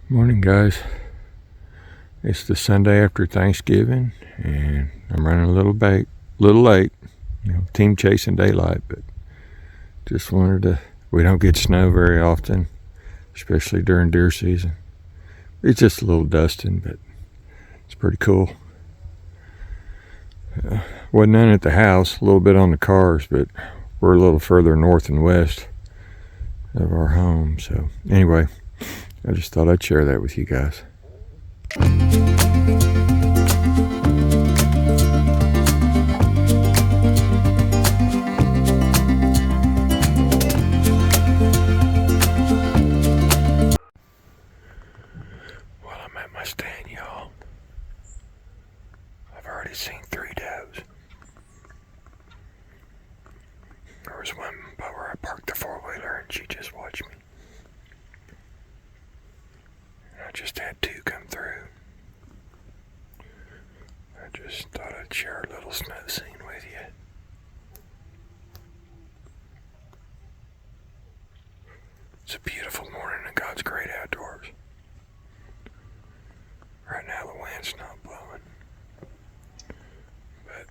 Morning, guys. It's the Sunday after Thanksgiving, and I'm running a little late. Team chasing daylight, but just wanted to. We don't get snow very often, especially during deer season. It's just a little dusting, but it's pretty cool. Wasn't none at the house. A little bit on the cars, but we're a little further north and west of our home. So anyway, I just thought I'd share that with you guys. Well, I'm at my stand, y'all. I've already seen 3 does. There was one by where I parked the 4-wheeler, and she just watched me. I just had 2 come through. I just thought I'd share a little snow scene with you. It's a beautiful morning in God's great outdoors. Right now the wind's not blowing, but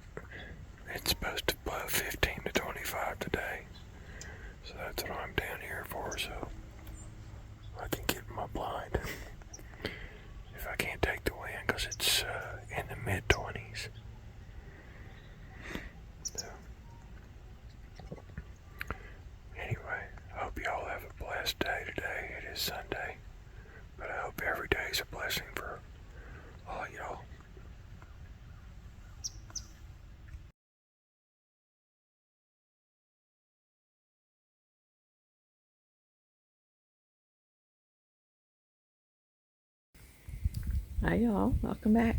it's supposed to blow 15 to 25 today. So that's what I'm down here for, so I can get my blind. If I can't take the wind, because it's in the mid-20s. So, anyway, I hope y'all have a blessed day today. It is Sunday, but I hope every day is a blessing for all y'all. Hi y'all, welcome back.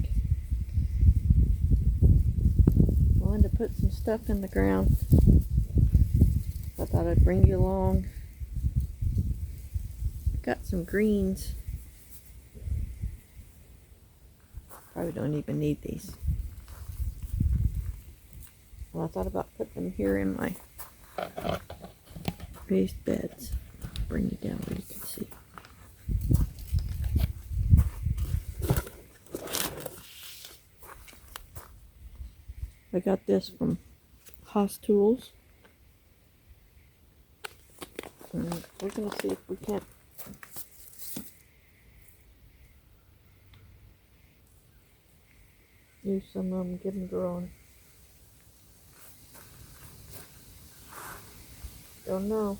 Wanted to put some stuff in the ground. I thought I'd bring you along. Got some greens. Probably don't even need these. Well, I thought about putting them here in my raised beds. Bring you down where you can see. I got this from Haas Tools. And we're going to see if we can't use some of them, get them growing. Don't know.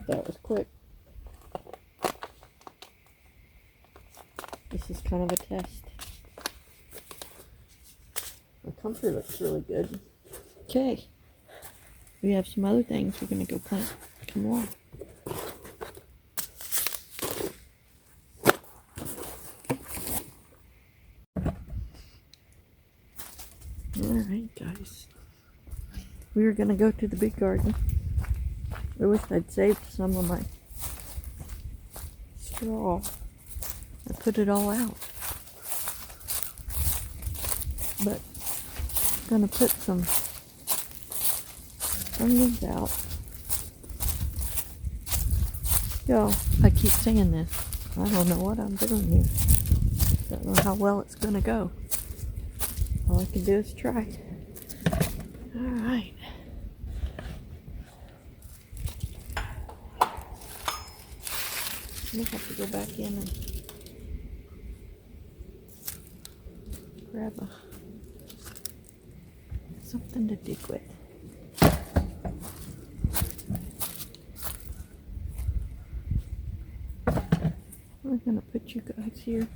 That was quick. This is kind of a test. The country looks really good. Okay. We have some other things we're going to go plant. Come along. Alright, guys. We are going to go to the big garden. I wish I'd saved some of my straw. I put it all out. but I'm gonna put some onions out. Y'all, I keep saying this. I don't know what I'm doing here. Don't know how well it's gonna go. All I can do is try. Alright. I'm gonna have to go back in and grab something to dig with. I'm gonna put you guys here.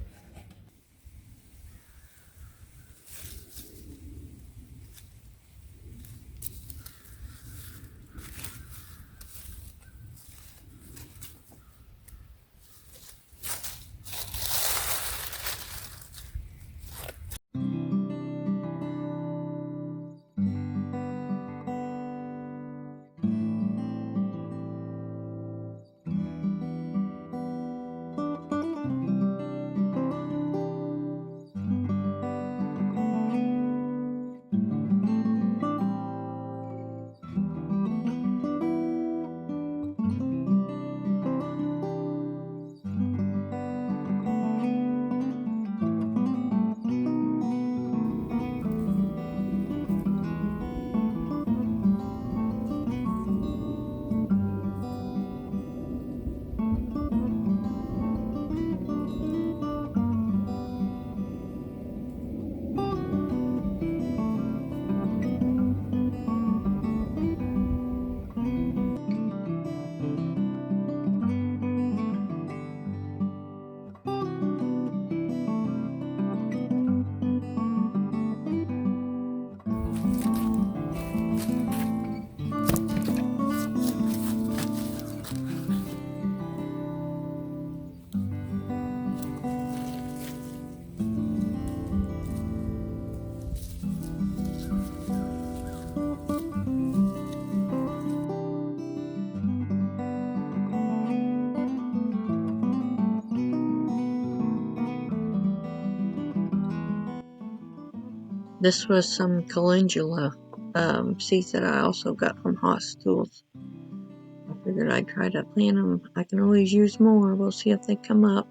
This was some calendula seeds that I also got from Haas Tools. I figured I'd try to plant them. I can always use more. We'll see if they come up.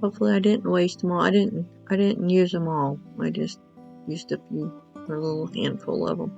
Hopefully I didn't waste them all. I didn't use them all. I just used a few, or a little handful of them.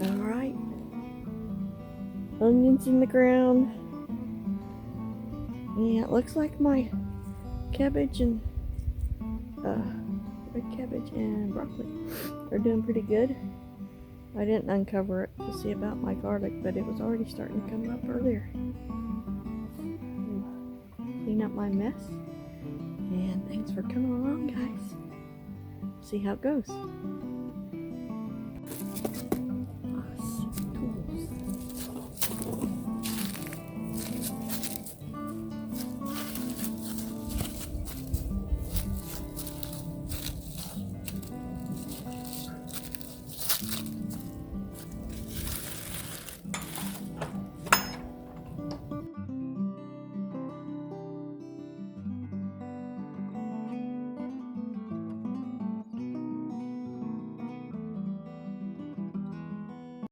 Alright. Onions in the ground. Yeah, it looks like my cabbage and red cabbage and broccoli are doing pretty good. I didn't uncover it to see about my garlic, but it was already starting to come up earlier. clean up my mess. And thanks for coming along, guys. See how it goes.